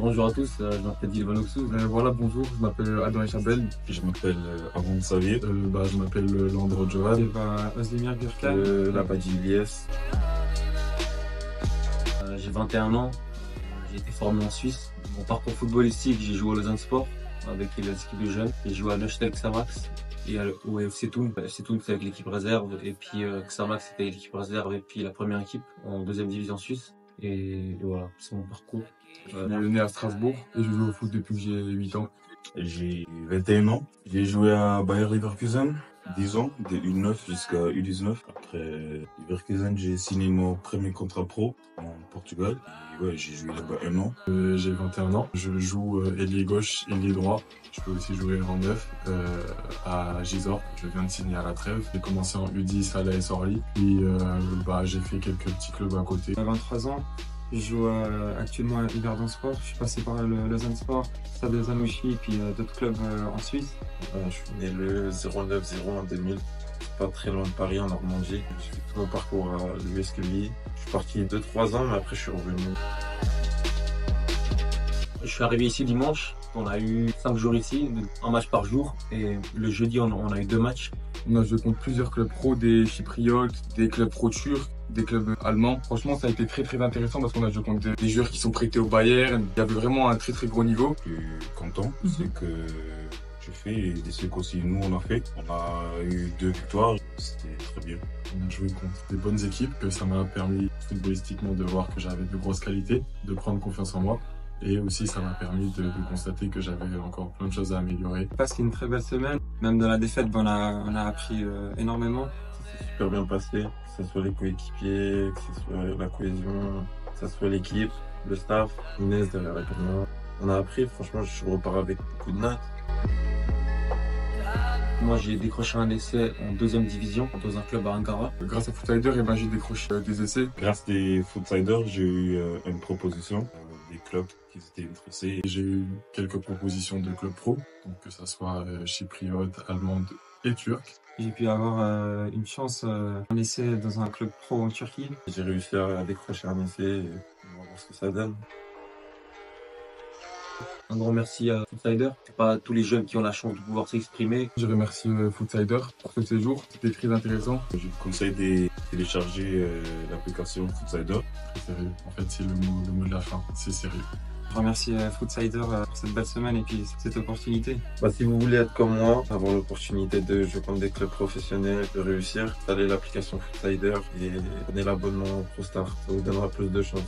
Bonjour à tous, je m'appelle Dilvan Oxou. Voilà, bonjour, je m'appelle Adrien Chabel. Je m'appelle Armand Savier. Je m'appelle Landro Johan. Ozdemir Gürkan. Labadi Ilyes. J'ai 21 ans, j'ai été formé en Suisse. Mon parcours footballistique, j'ai joué au Lausanne Sport avec les équipes de jeunes. J'ai joué à Neuchâtel Xamax et au FC Thun. FC Thun, c'est avec l'équipe réserve, et puis Xamax, c'était l'équipe réserve, et puis la première équipe en deuxième division suisse. Et voilà, c'est mon parcours. Je suis né à Strasbourg et je joue au foot depuis que j'ai 8 ans. J'ai 21 ans. J'ai joué à Bayer Leverkusen 10 ans, de U9 jusqu'à U19. Après Leverkusen, j'ai signé mon premier contrat pro en Portugal. Et ouais, j'ai joué là-bas 1 an. J'ai 21 ans. Je joue ailier gauche, ailier droit. Je peux aussi jouer en neuf à Gisors. Je viens de signer à la Trêve. J'ai commencé en U10 à l'AS Orly. Puis j'ai fait quelques petits clubs à côté. J'ai 23 ans. Je joue actuellement à Yverdon Sport. Je suis passé par le Lausanne Sport, Stade Zanouchi et puis d'autres clubs en Suisse. Je suis né le 09-01 en 2000, pas très loin de Paris, en Normandie. J'ai fait tout mon parcours à l'US Quevilly. Je suis parti 2-3 ans, mais après je suis revenu. Je suis arrivé ici dimanche. On a eu 5 jours ici, un match par jour. Et le jeudi, on a eu 2 matchs. On a joué contre plusieurs clubs pro, des chypriotes, des clubs pro turcs, des clubs allemands. Franchement, ça a été très intéressant parce qu'on a joué contre des joueurs qui sont prêtés au Bayern. Il y avait vraiment un très gros niveau. Je suis content, c'est que je fais et des trucs aussi nous on a fait. On a eu 2 victoires, c'était très bien. On a joué contre des bonnes équipes, que ça m'a permis footballistiquement de voir que j'avais de grosses qualités, de prendre confiance en moi. Et aussi, ça m'a permis de constater que j'avais encore plein de choses à améliorer. Parce qu'il y a une très belle semaine. Même dans la défaite, on a appris énormément. Ça s'est super bien passé, que ce soit les coéquipiers, que ce soit la cohésion, que ce soit l'équipe, le staff, Inès derrière la caméra. On a appris, franchement, je repars avec beaucoup de notes. Moi, j'ai décroché un essai en deuxième division dans un club à Ankara. Grâce à Footsiders, j'ai décroché des essais. Grâce des Footsiders, j'ai eu une proposition des clubs qui étaient intéressés. J'ai eu quelques propositions de clubs pro, donc que ça soit chypriote, allemande et turque. J'ai pu avoir une chance, un essai dans un club pro en Turquie. J'ai réussi à décrocher un essai et on va voir ce que ça donne. Un grand merci à Footsiders. C'est pas tous les jeunes qui ont la chance de pouvoir s'exprimer. Je remercie Footsiders pour ce séjour, c'était très intéressant. Je vous conseille de télécharger l'application Footsiders. Très sérieux, en fait c'est le mot de la fin, c'est sérieux. Je remercie Footsiders pour cette belle semaine et puis cette opportunité. Si vous voulez être comme moi, avoir l'opportunité de jouer contre des clubs professionnels, de réussir, installez l'application Footsiders et prenez l'abonnement ProStar, ça vous donnera plus de chance.